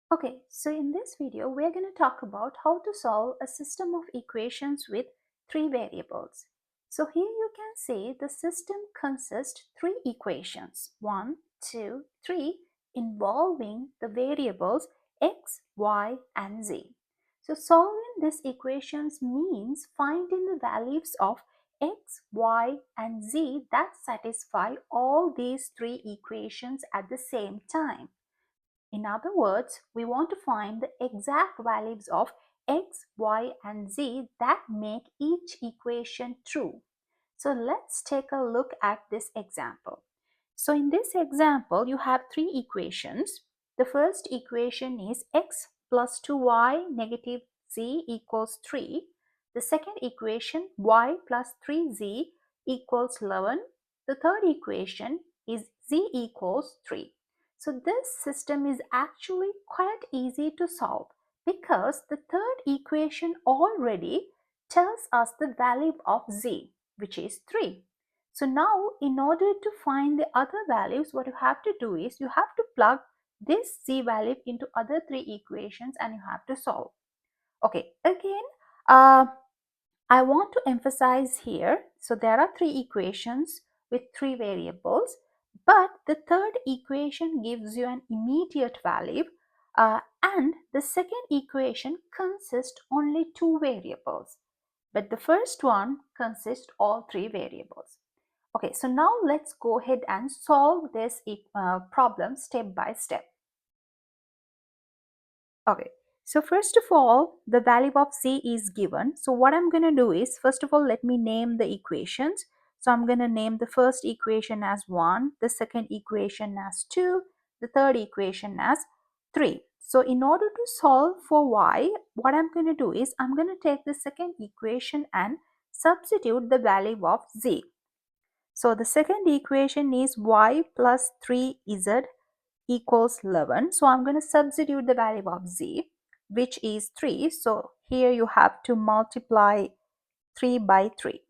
Okay, so in this video, we're going to talk about how to solve a system of equations with three variables. So here you can see the system consists three equations, 1, 2, 3, involving the variables x, y, and z. So solving these equations means finding the values of x, y, and z that satisfy all these three equations at the same time. In other words, we want to find the exact values of x, y, and z that make each equation true. So let's take a look at this example. So in this example, you have three equations. The first equation is x plus 2y negative z equals 3. The second equation, y plus 3z equals 11. The third equation is z equals 3. So this system is actually quite easy to solve because the third equation already tells us the value of z, which is 3. So now in order to find the other values, what you have to do is you have to plug this z value into other three equations and you have to solve. Okay, again, I want to emphasize here, so there are three equations with three variables, but the third equation gives you an immediate value and the second equation consists only two variables, but the first one consists all three variables. Okay, so now let's go ahead and solve this problem step by step. Okay, so first of all, the value of z is given. So what I'm going to do is, first of all, let me name the equations. So I'm going to name the first equation as 1, the second equation as 2, the third equation as 3. So in order to solve for y, what I'm going to do is, I'm going to take the second equation and substitute the value of z. So the second equation is y plus 3z equals 11. So I'm going to substitute the value of z, which is 3. So here you have to multiply 3 by 3.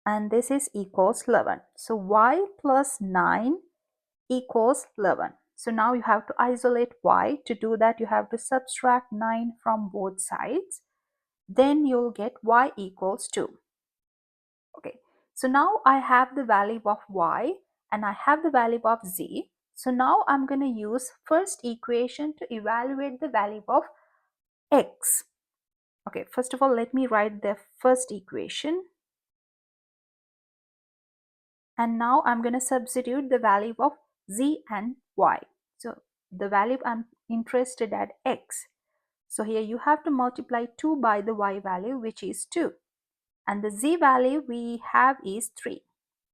And this is equals 11. So y plus 9 equals 11. So now you have to isolate y. To do that, you have to subtract 9 from both sides. Then you'll get y equals 2. Okay, so now I have the value of y and I have the value of z. So now I'm going to use first equation to evaluate the value of x. Okay, first of all, let me write the first equation. And now I'm going to substitute the value of z and y. So the value I'm interested at x. So here you have to multiply 2 by the y value, which is 2. And the z value we have is 3.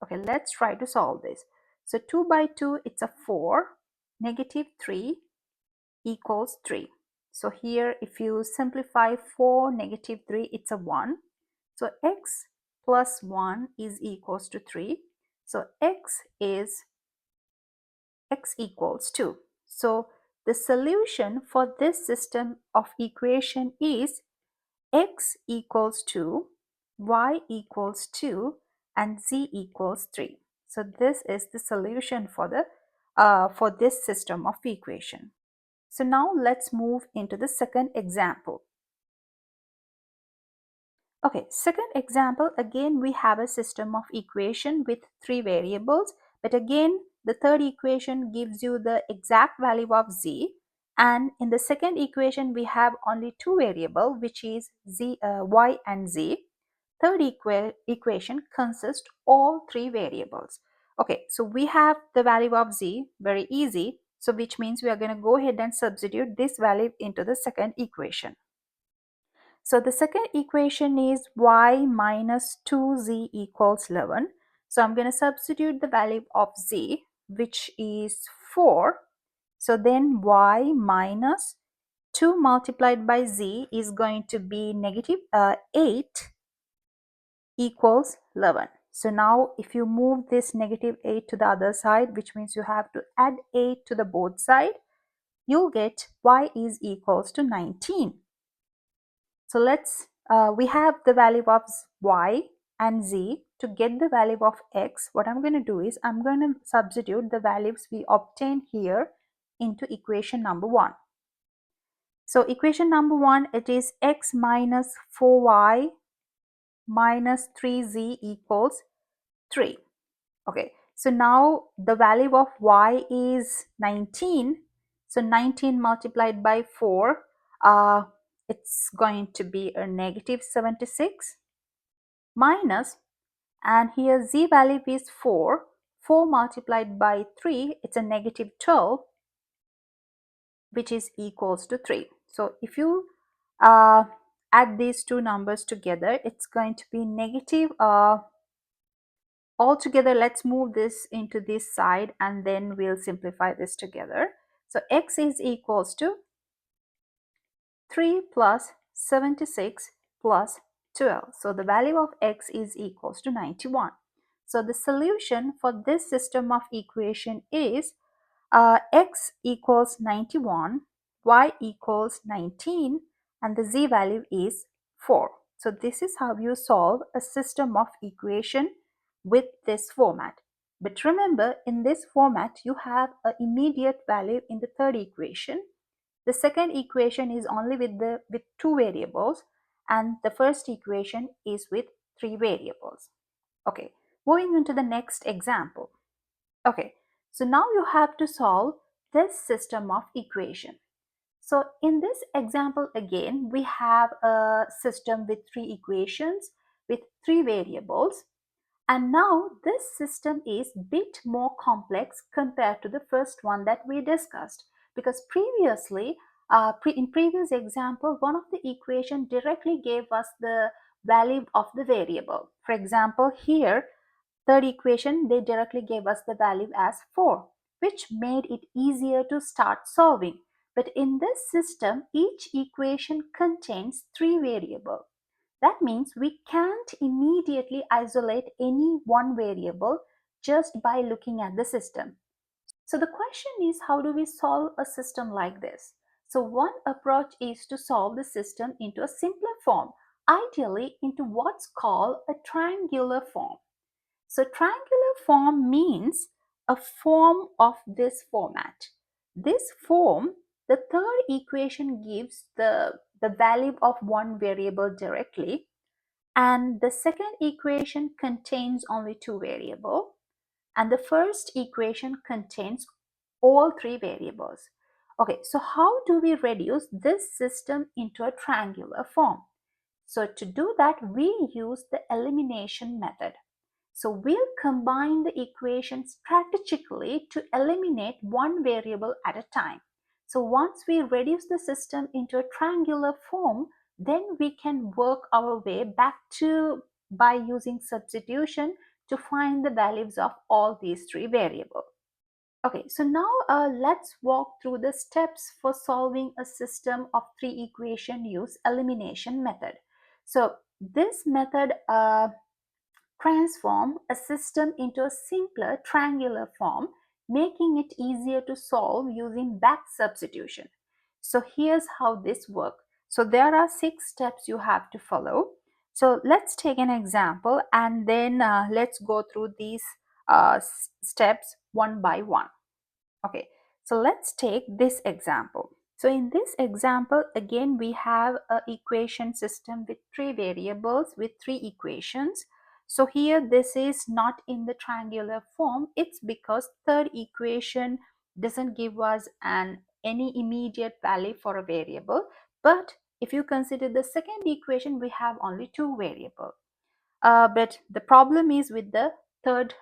Okay, let's try to solve this. So 2 by 2, it's a 4. Negative 3 equals 3. So here, if you simplify 4, negative 3, it's a 1. So x plus 1 is equals to 3. So x equals 2. So the solution for this system of equation is x equals 2, y equals 2, and z equals 3. So this is the solution for this system of equation. So now let's move into the second example. Okay, second example, again we have a system of equation with three variables, but again the third equation gives you the exact value of z, and in the second equation we have only two variables, which is y and z. Third equation consists all three variables. Okay, so we have the value of z, very easy. So which means we are going to go ahead and substitute this value into the second equation. So the second equation is y minus 2z equals 11. So I'm going to substitute the value of z, which is 4. So then y minus 2 multiplied by z is going to be negative 8 equals 11. So now if you move this negative 8 to the other side, which means you have to add 8 to the both side, you'll get y is equals to 19. So we have the value of y and z. To get the value of x, what I'm going to do is I'm going to substitute the values we obtained here into equation number 1. So equation number 1, it is x minus 4y minus 3z equals 3. Okay, so now the value of y is 19. So 19 multiplied by 4, it's going to be a negative 76 minus, and here z value is 4. 4 multiplied by 3, it's a negative 12, which is equals to 3. So if you add these two numbers together, it's going to be negative altogether. Let's move this into this side and then we'll simplify this together. So x is equals to 3 plus 76 plus 12. So the value of x is equals to 91. So the solution for this system of equation is x equals 91, y equals 19, and the z value is 4. So this is how you solve a system of equation with this format. But remember, in this format, you have an immediate value in the third equation. The second equation is only with two variables, and the first equation is with three variables. Okay, moving on to the next example. Okay, so now you have to solve this system of equation. So in this example again, we have a system with three equations with three variables. And now this system is a bit more complex compared to the first one that we discussed, because previously, in previous example, one of the equation directly gave us the value of the variable. For example, here, third equation, they directly gave us the value as 4, which made it easier to start solving. But in this system, each equation contains three variables. That means we can't immediately isolate any one variable just by looking at the system. So the question is, how do we solve a system like this? So one approach is to solve the system into a simpler form, ideally into what's called a triangular form. So triangular form means a form of this format. This form, the third equation gives the value of one variable directly, and the second equation contains only two variables, and the first equation contains all three variables. Okay, so how do we reduce this system into a triangular form? So to do that, we use the elimination method. So we'll combine the equations strategically to eliminate one variable at a time. So once we reduce the system into a triangular form, then we can work our way back to by using substitution to find the values of all these three variables. Okay, so now let's walk through the steps for solving a system of three equation use elimination method. So this method transform a system into a simpler triangular form, making it easier to solve using back substitution. So here's how this works. So there are 6 steps you have to follow. So let's take an example and then let's go through these steps one by one. Okay, so let's take this example. So in this example, again, we have an equation system with 3 variables with 3 equations. So here this is not in the triangular form. It's because third equation doesn't give us any immediate value for a variable. But if you consider the second equation, we have only 2 variables. But the problem is with the third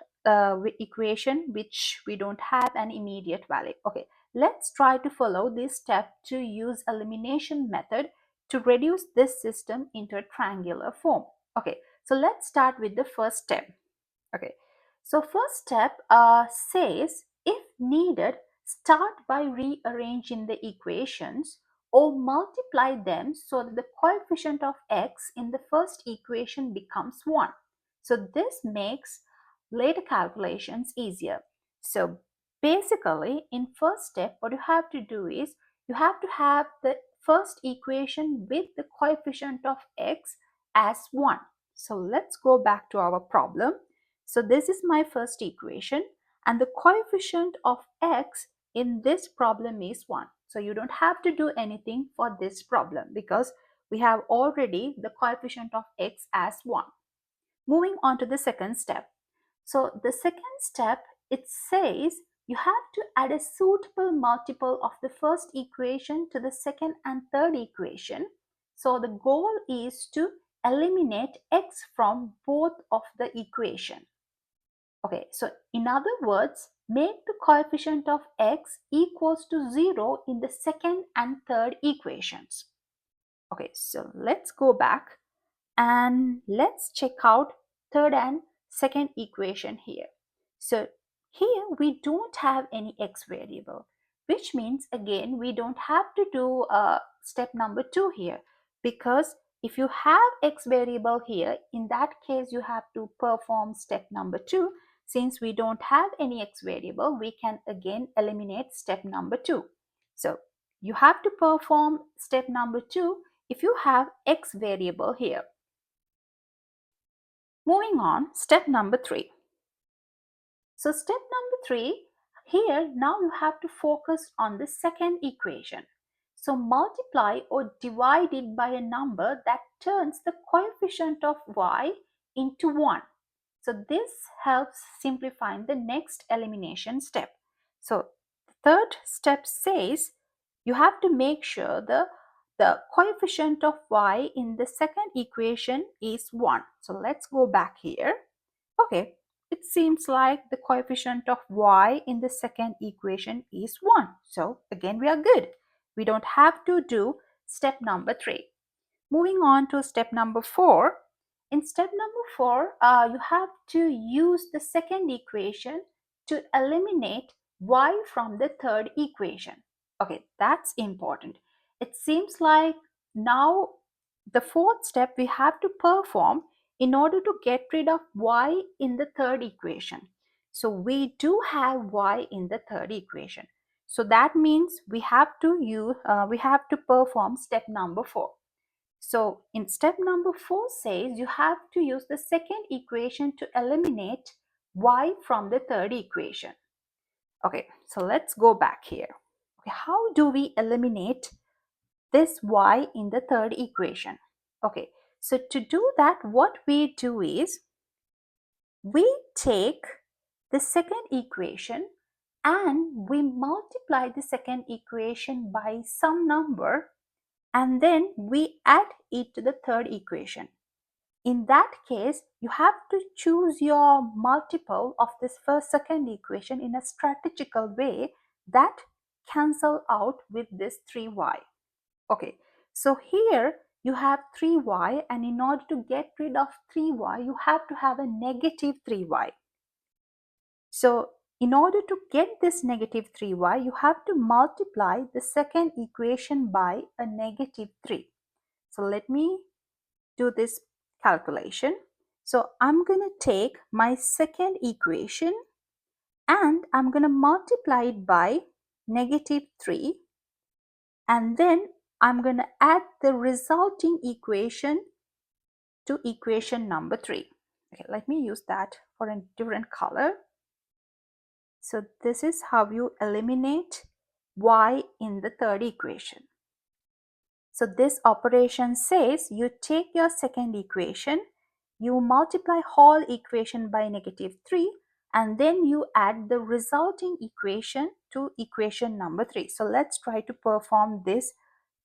equation, which we don't have an immediate value. Okay, let's try to follow this step to use elimination method to reduce this system into a triangular form. Okay, so let's start with the first step. Okay, so first step says, if needed, start by rearranging the equations or multiply them so that the coefficient of x in the first equation becomes 1. So this makes later calculations easier. So basically, in first step, what you have to do is you have to have the first equation with the coefficient of x as 1. So let's go back to our problem. So this is my first equation, and the coefficient of x in this problem is 1. So you don't have to do anything for this problem because we have already the coefficient of x as 1. Moving on to the second step. So the second step, it says you have to add a suitable multiple of the first equation to the second and third equation. So the goal is to eliminate x from both of the equation. Okay, so in other words, make the coefficient of x equals to 0 in the second and third equations. Okay, so let's go back and let's check out third and second equation here. So here we don't have any x variable, which means again we don't have to do step number 2 here, because if you have x variable here, in that case you have to perform step number 2. Since we don't have any x variable, we can again eliminate step number 2. So you have to perform step number 2 if you have x variable here. Moving on, step number 3. So step number 3, here now you have to focus on the second equation. So multiply or divide it by a number that turns the coefficient of y into 1. So this helps simplifying the next elimination step. So the third step says you have to make sure the coefficient of y in the second equation is 1. So let's go back here. Okay, it seems like the coefficient of y in the second equation is 1. So again, we are good. We don't have to do step number 3. Moving on to step number 4. In step number 4, you have to use the second equation to eliminate y from the third equation. Okay, that's important. It seems like now the fourth step we have to perform in order to get rid of y in the third equation. So we do have y in the third equation. So that means we have to perform step number 4. So in step number 4 says you have to use the second equation to eliminate y from the third equation. Okay, so let's go back here. Okay, how do we eliminate this y in the third equation? Okay, so to do that, what we do is we take the second equation and we multiply the second equation by some number, and then we add it to the third equation. In that case, you have to choose your multiple of this second equation in a strategical way that cancel out with this 3y. Okay, so here you have 3y, and in order to get rid of 3y, you have to have a negative 3y. So in order to get this negative 3y, you have to multiply the second equation by a negative 3. So let me do this calculation. So I'm going to take my second equation and I'm going to multiply it by negative 3, and then I'm going to add the resulting equation to equation number 3. Okay, let me use that for a different color. So this is how you eliminate y in the third equation. So this operation says you take your second equation, you multiply whole equation by negative 3, and then you add the resulting equation to equation number 3. So let's try to perform this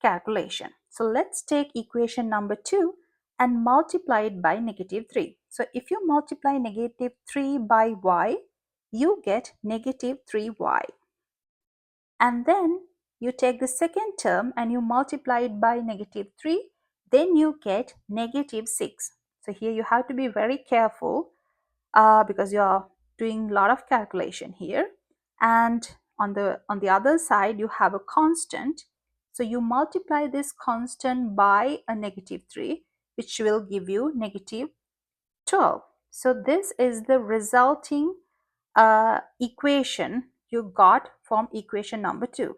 calculation. So let's take equation number 2 and multiply it by negative 3. So if you multiply negative 3 by y, you get negative 3y. And then you take the second term and you multiply it by negative 3, then you get negative 6. So here you have to be very careful because you are doing a lot of calculation here. And on the other side, you have a constant. So you multiply this constant by a negative 3, which will give you negative 12. So this is the resulting equation you got from equation number 2.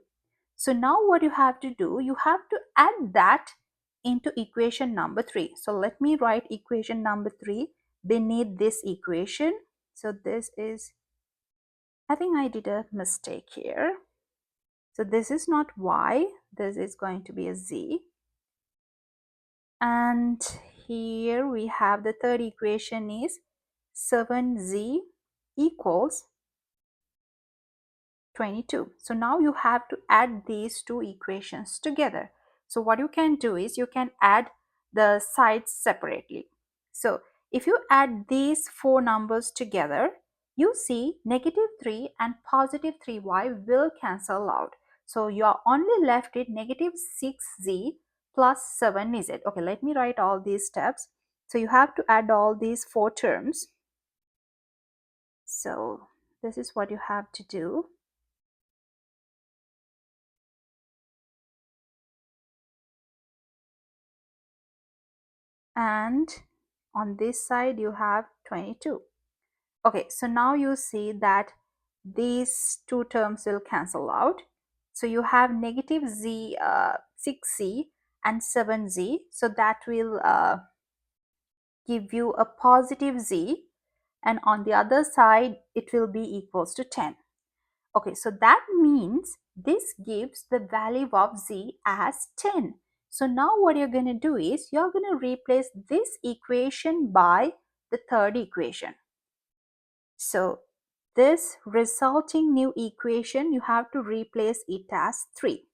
So now what you have to do, you have to add that into equation number 3. So let me write equation number 3 beneath this equation. So this is, I think I did a mistake here. So this is not y, this is going to be a z. And here we have the third equation is 7z equals 22. So now you have to add these two equations together. So what you can do is you can add the sides separately. So if you add these four numbers together, you see negative 3 and positive 3y will cancel out. So you are only left with negative 6z plus 7z. Okay, let me write all these steps. So you have to add all these four terms. So this is what you have to do. And on this side you have 22. Okay, so now you see that these two terms will cancel out. So you have negative z 6z and 7z, so that will give you a positive z, and on the other side it will be equals to 10. Okay, so that means this gives the value of z as 10. So now what you're going to do is you're going to replace this equation by the third equation. So this resulting new equation, you have to replace it as 3.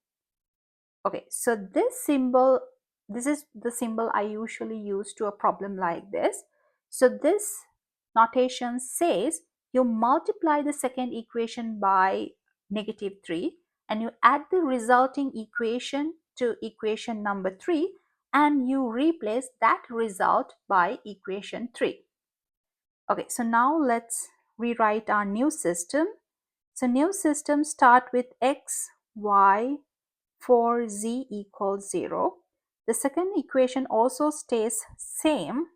Okay, so this is the symbol I usually use to a problem like this. So this notation says you multiply the second equation by negative 3 and you add the resulting equation to equation number 3 and you replace that result by equation 3. Okay, so now let's rewrite our new system. So new system start with x, y, for z equals 0. The second equation also stays same,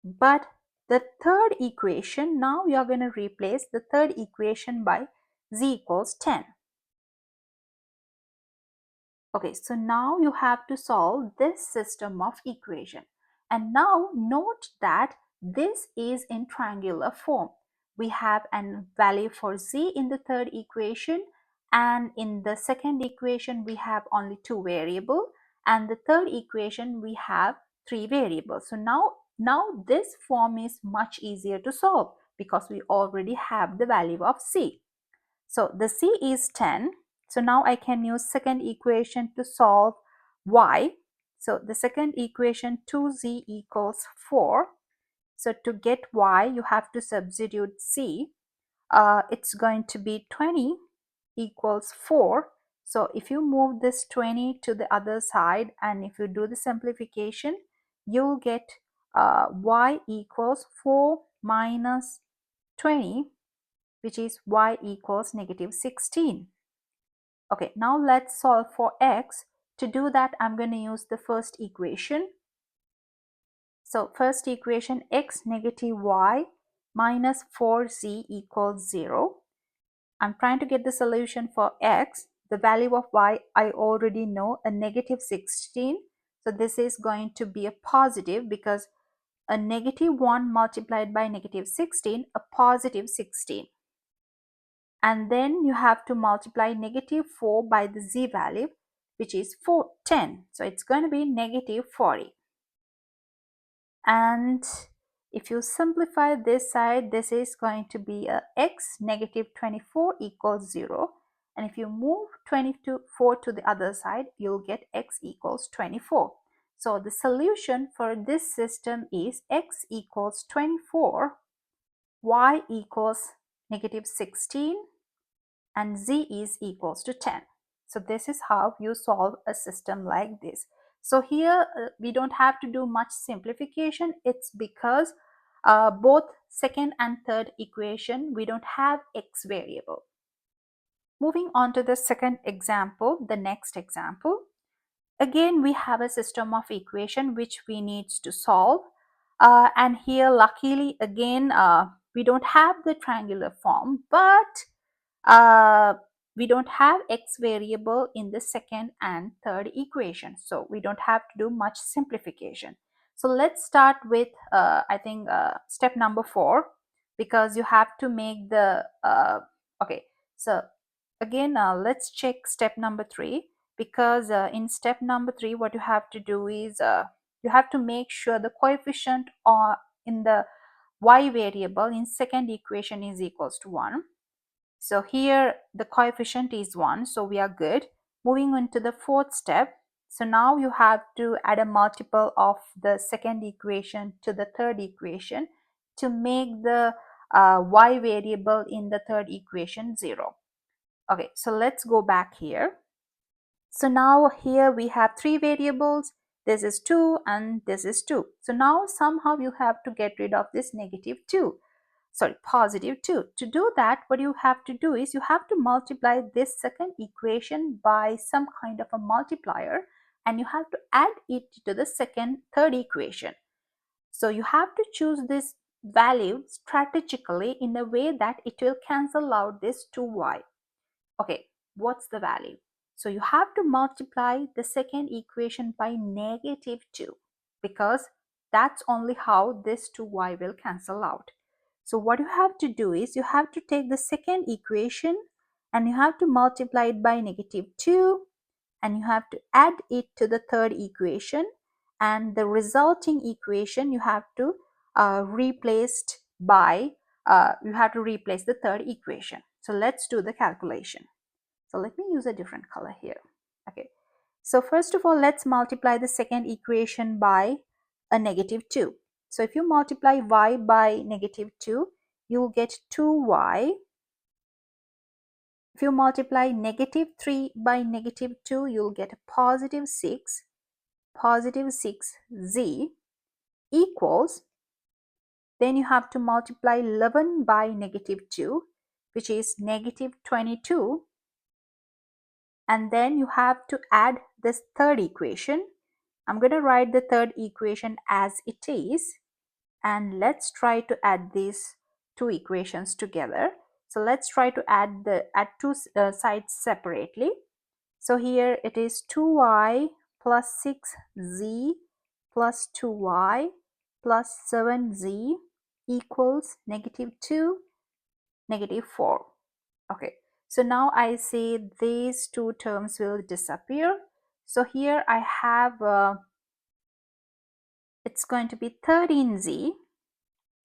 but the third equation, now you are going to replace the third equation by z equals 10. Okay, so now you have to solve this system of equation. And now note that this is in triangular form. We have a value for z in the third equation, and in the second equation we have only two variables, and the third equation we have three variables. So now this form is much easier to solve because we already have the value of c. So the c is 10. So now I can use second equation to solve y. So the second equation 2z equals 4. So to get y, you have to substitute c. It's going to be 20 equals 4. So if you move this 20 to the other side and if you do the simplification, you'll get y equals 4 minus 20, which is y equals negative 16. Okay, now let's solve for x. To do that, I'm going to use the first equation. So first equation, x negative y minus 4z equals 0. I'm trying to get the solution for x. The value of y I already know, a negative 16. So this is going to be a positive because a negative 1 multiplied by negative 16, a positive 16. And then you have to multiply negative 4 by the z value, which is 10. So it's going to be negative 40. And if you simplify this side, this is going to be a x negative 24 equals 0. And if you move 24 to the other side, you'll get x equals 24. So the solution for this system is x equals 24, y equals negative 16, and z is equals to 10. So this is how you solve a system like this. So here we don't have to do much simplification. It's because both second and third equation, we don't have x variable. Moving on to the second example, the next example. Again, we have a system of equation which we need to solve. And here, luckily, again, we don't have the triangular form, but we don't have x variable in the second and third equation, so we don't have to do much simplification. So let's start with I think step number 4, because you have to make the okay, so Again, let's check step number 3, because in step number 3 what you have to do is you have to make sure the coefficient in the y variable in second equation is equals to 1. So here the coefficient is 1, so we are good. Moving on to the fourth step. So now you have to add a multiple of the second equation to the third equation to make the y variable in the third equation 0. Okay, so let's go back here. So now here we have 3 variables. This is 2 and this is 2. So now somehow you have to get rid of this positive 2. To do that, what you have to do is you have to multiply this second equation by some kind of a multiplier, and you have to add it to the third equation. So you have to choose this value strategically in a way that it will cancel out this 2y. Okay, what's the value? So you have to multiply the second equation by negative 2, because that's only how this 2y will cancel out. So what you have to do is you have to take the second equation and you have to multiply it by negative 2, and you have to add it to the third equation, and the resulting equation you have to replace the third equation. So let's do the calculation. So let me use a different color here. Okay. So first of all, let's multiply the second equation by a negative 2. So if you multiply y by negative 2, you'll get 2y. If you multiply negative 3 by negative 2, you'll get a positive 6. Positive 6z equals, then you have to multiply 11 by negative 2, which is negative 22. And then you have to add this third equation. I'm going to write the third equation as it is, and let's try to add these two equations together. So let's try to add two sides separately. So here it is 2y plus 6z plus 2y plus 7z equals negative 2, negative 4. Okay, so now I say these two terms will disappear. So here I have, it's going to be 13z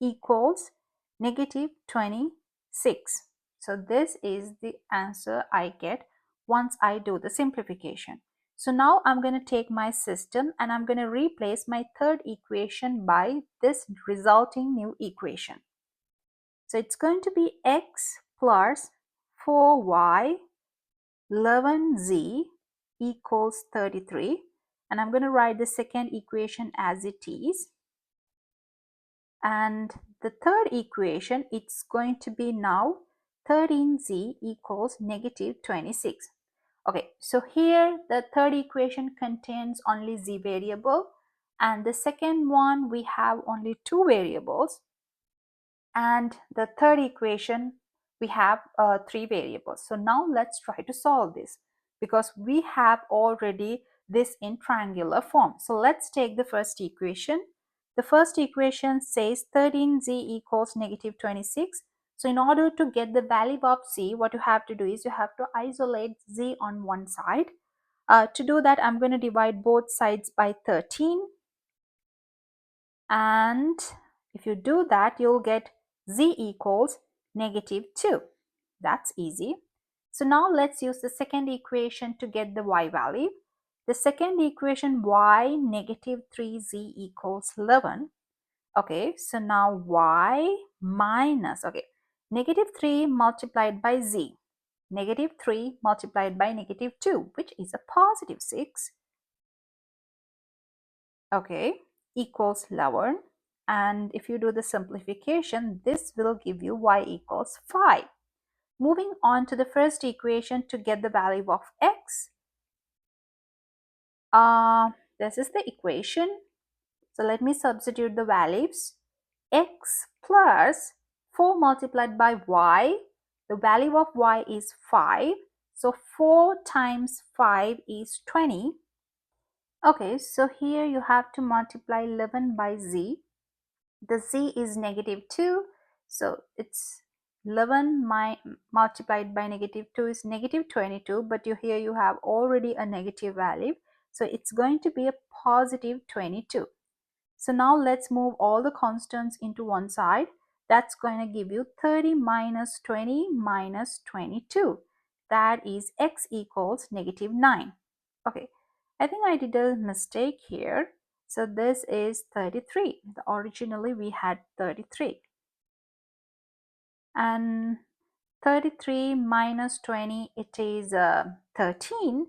equals negative 26. So this is the answer I get once I do the simplification. So now I'm going to take my system and I'm going to replace my third equation by this resulting new equation. So it's going to be x plus 4y 11z equals 33, and I'm going to write the second equation as it is, and the third equation, it's going to be now 13z equals negative 26. Okay, so here the third equation contains only z variable, and the second one we have only two variables, and the third equation we have three variables. So now let's try to solve this, because we have already this in triangular form. So let's take the first equation. The first equation says 13z equals negative 26. So in order to get the value of z, what you have to do is you have to isolate z on one side. To do that, I'm going to divide both sides by 13. And if you do that, you'll get z equals negative 2. That's easy. So now let's use the second equation to get the y value. The second equation, y negative 3z equals 11. Okay, so now y minus, negative 3 multiplied by z. Negative 3 multiplied by negative 2, which is a positive 6. Okay, equals 11. And if you do the simplification, this will give you y equals 5. Moving on to the first equation to get the value of x. This is the equation. So let me substitute the values. X plus 4 multiplied by y. The value of y is 5. So 4 times 5 is 20. Okay, so here you have to multiply 11 by z. The z is negative 2, so it's 11 multiplied by negative 2 is negative 22, but here you have already a negative value, so it's going to be a positive 22. So now let's move all the constants into one side. That's going to give you 30 minus 20 minus 22. That is x equals negative 9. Okay, I think I did a mistake here. So this is 33. Originally we had 33. And 33 minus 20, it is 13.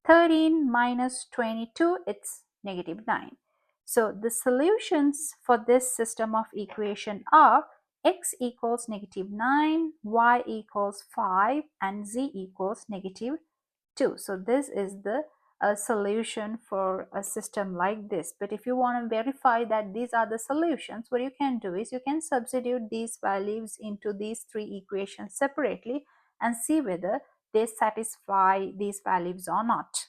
13 minus 22, it's negative 9. So the solutions for this system of equation are x equals negative 9, y equals 5, and z equals negative 2. So this is the solution for a system like this. But if you want to verify that these are the solutions, what you can do is you can substitute these values into these three equations separately and see whether they satisfy these values or not.